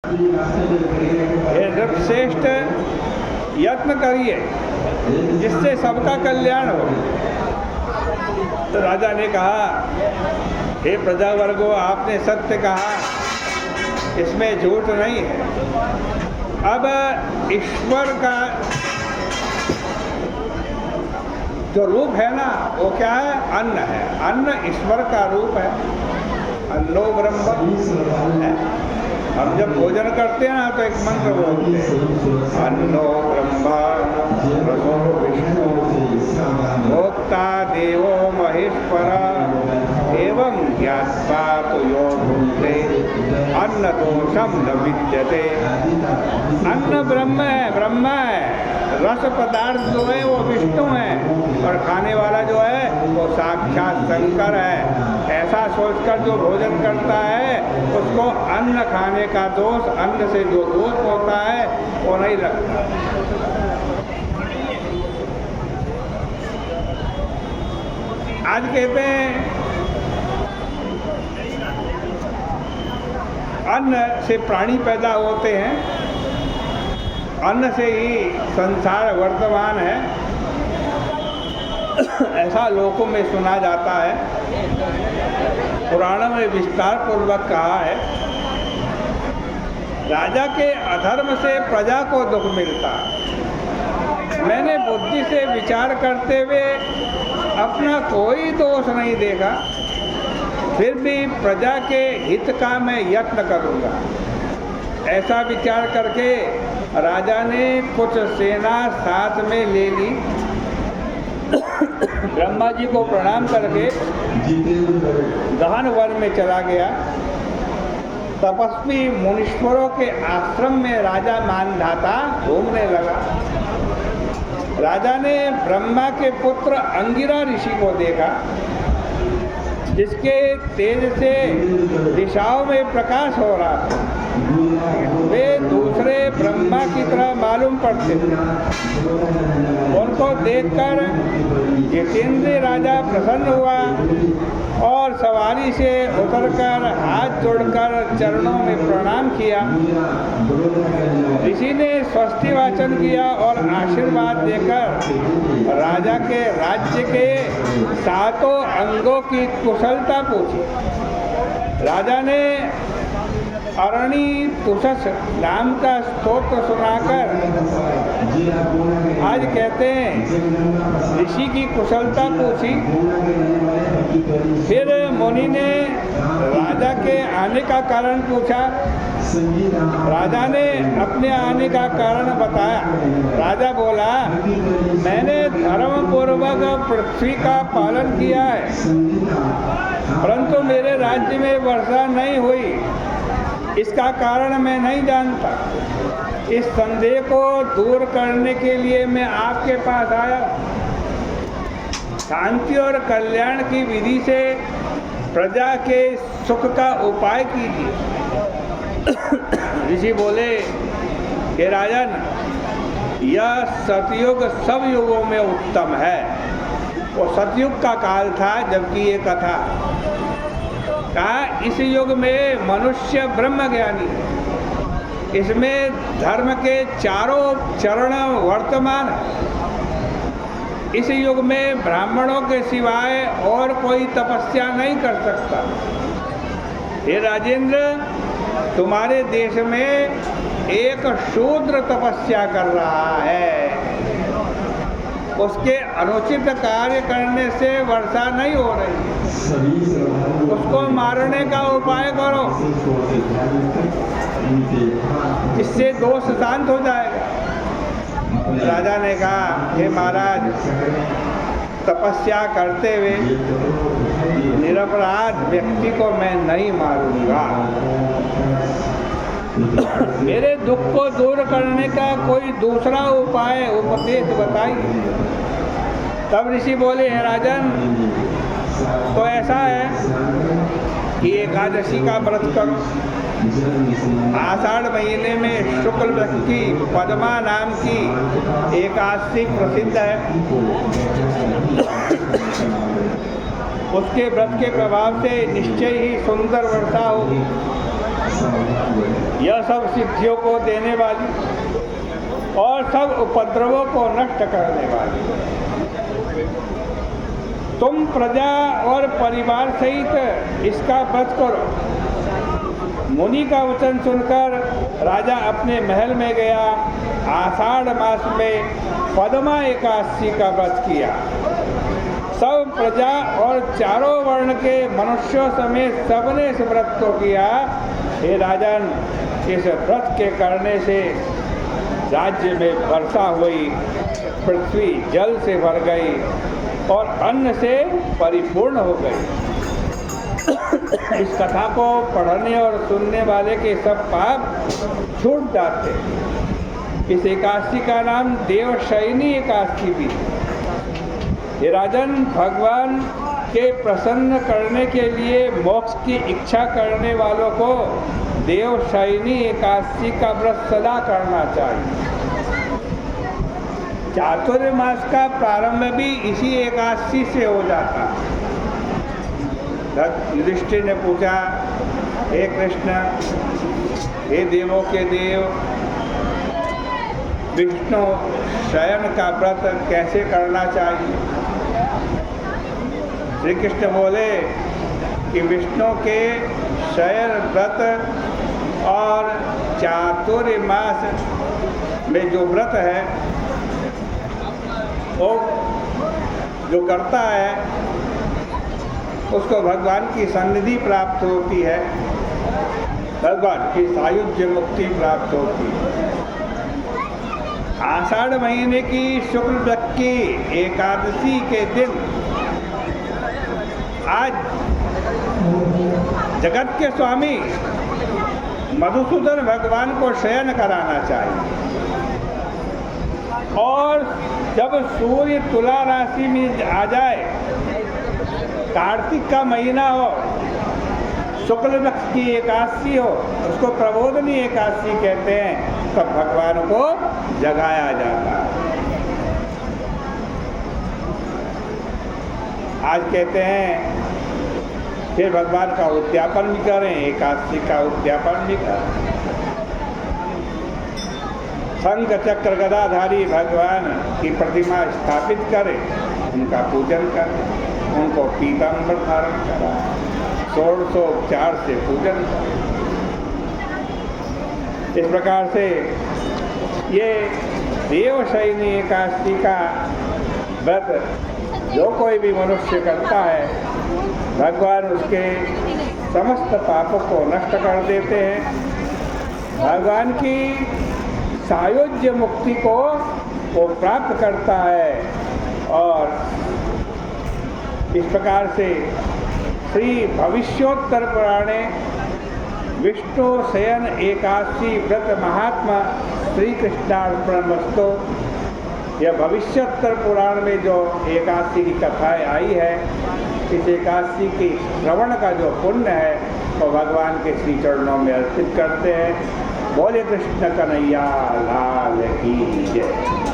हे नृपश्रेष्ठ, यत्न करिए जिससे सबका कल्याण हो। तो राजा ने कहा, हे प्रजावर्गो, आपने सत्य कहा, इसमें झूठ नहीं है। अब ईश्वर का जो रूप है ना, वो क्या है? अन्न है। अन्न ईश्वर का रूप है। अन्नो ब्रह्म है। हम जब भोजन करते हैं ना, तो एक मंत्र बोलते हैं, अन्नो ब्रह्मा रसो विष्णु भोक्ता देवो महेश्वरा एवं ज्ञात्वा तो यो भुंक्ते अन्न दोषम न विद्यते। अन्न ब्रह्म है, ब्रह्मा है। रस पदार्थ जो है वो विष्णु है, और खाने वाला जो है वो साक्षात शंकर है। ऐसा सोचकर जो भोजन करता है उसको अन्न खाने का दोष, अन्न से जो दोष होता है वो नहीं लगता। आज कहते हैं अन्न से प्राणी पैदा होते हैं, अन्न से ही संसार वर्तमान है, ऐसा लोकों में सुना जाता है। पुराणों में विस्तार पूर्वक कहा है, राजा के अधर्म से प्रजा को दुख मिलता। मैंने बुद्धि से विचार करते हुए अपना कोई दोष नहीं देखा, फिर भी प्रजा के हित का मैं यत्न करूंगा। ऐसा विचार करके राजा ने कुछ सेना साथ में ले ली। ब्रह्मा जी को प्रणाम करके गहन वन में चला गया। तपस्वी मुनीश्वरों के आश्रम में राजा मानधाता घूमने लगा। राजा ने ब्रह्मा के पुत्र अंगिरा ऋषि को देखा, जिसके तेज से दिशाओं में प्रकाश हो रहा था। वे दूसरे ब्रह्मा की तरह मालूम पड़ते थे। उनको देखकर जितेंद्र राजा प्रसन्न हुआ और सवारी से उतरकर हाथ जोड़कर चरणों में प्रणाम किया। ऋषि ने स्वस्ति वाचन किया और आशीर्वाद देकर राजा के राज्य के 7 अंगों की कुशलता पूछी। राजा ने अरणी तुषस नाम का स्तोत्र सुनाकर, आज कहते हैं, ऋषि की कुशलता पूछी। फिर मुनि ने राजा के आने का कारण पूछा। राजा ने अपने आने का कारण बताया। राजा बोला, मैंने धर्म पूर्वक पृथ्वी का पालन किया है, परंतु मेरे राज्य में वर्षा नहीं हुई। इसका कारण मैं नहीं जानता। इस संदेह को दूर करने के लिए मैं आपके पास आया। शांति और कल्याण की विधि से प्रजा के सुख का उपाय कीजिए। ऋषि बोले, हे राजन, यह सतयुग सब युगों में उत्तम है। वो सतयुग का काल था जबकि ये कथा कहा, इस युग में मनुष्य ब्रह्म ज्ञानी है। इसमें धर्म के चारों चरण वर्तमान है। इस युग में ब्राह्मणों के सिवाय और कोई तपस्या नहीं कर सकता। हे राजेंद्र, तुम्हारे देश में एक शूद्र तपस्या कर रहा है। उसके अनुचित कार्य करने से वर्षा नहीं हो रही। उसको मारने का उपाय करो, इससे दोष शांत हो जाएगा। राजा ने कहा, हे महाराज, तपस्या करते हुए निरपराध व्यक्ति को मैं नहीं मारूंगा। मेरे दुख को दूर करने का कोई दूसरा उपाय उपदेश बताइए। तब ऋषि बोले, हे राजन, तो ऐसा है कि एकादशी का व्रत करो। आषाढ़ महीने में शुक्ल पक्ष की पद्मा नाम की एकादशी प्रसिद्ध है। उसके व्रत के प्रभाव से निश्चय ही सुंदर वर्षा होगी। यह सब सिद्धियों को देने वाली और सब उपद्रवों को नष्ट करने वाली। तुम प्रजा और परिवार सहित इसका व्रत करो। मुनि का वचन सुनकर राजा अपने महल में गया। आषाढ़ मास में पद्मा एकादशी का व्रत किया। सब प्रजा और चारों वर्ण के मनुष्यों समेत सबने इस व्रत को किया। हे राजन, इस व्रत के करने से राज्य में वर्षा हुई, पृथ्वी जल से भर गई और अन्न से परिपूर्ण हो गई। इस कथा को पढ़ने और सुनने वाले के सब पाप छूट जाते। इस एकादशी का नाम देवशयनी एकादशी भी। हे राजन, भगवान के प्रसन्न करने के लिए मोक्ष की इच्छा करने वालों को देवशयनी एकादशी का व्रत सदा करना चाहिए। चातुर्मास का प्रारंभ भी इसी एकादशी से हो जाता। युधिष्ठिर ने पूछा, हे कृष्ण, हे देवों के देव, विष्णु शयन का व्रत कैसे करना चाहिए? श्री कृष्ण बोले कि विष्णु के शयन व्रत और चातुर्मास में जो व्रत है वो जो करता है उसको भगवान की सन्निधि प्राप्त होती है, भगवान की सायुज्य मुक्ति प्राप्त होती है। आषाढ़ महीने की शुक्ल पक्ष की एकादशी के दिन आज जगत के स्वामी मधुसूदन भगवान को शयन कराना चाहिए। और जब सूर्य तुला राशि में आ जाए, कार्तिक का महीना हो, शुक्ल पक्ष की एकादशी हो, उसको प्रबोधनी एकादशी कहते हैं, तब भगवान को जगाया जाता है। आज कहते हैं फिर भगवान का उद्यापन भी करें, एकादशी का उद्यापन भी करें। शंख चक्र गदाधारी भगवान की प्रतिमा स्थापित करें, उनका पूजन करें, उनको पीताम्बर धारण कराएं, षोडशोपचार से पूजन करें। इस प्रकार से ये देवशयनी एकादशी का व्रत जो कोई भी मनुष्य करता है, भगवान उसके समस्त पापों को नष्ट कर देते हैं। भगवान की सायुज्य मुक्ति को वो प्राप्त करता है। और इस प्रकार से श्री भविष्योत्तर पुराणे विष्णु शयन एकादशी व्रत महात्मा श्री कृष्णार्पणमस्तु। यह भविष्योत्तर पुराण में जो एकादशी की कथाएं आई है, इस एकादशी की श्रवण का जो पुण्य है वो भगवान के श्री चरणों में अर्पित करते हैं। बोले कृष्ण कन्हैया लाल की जय।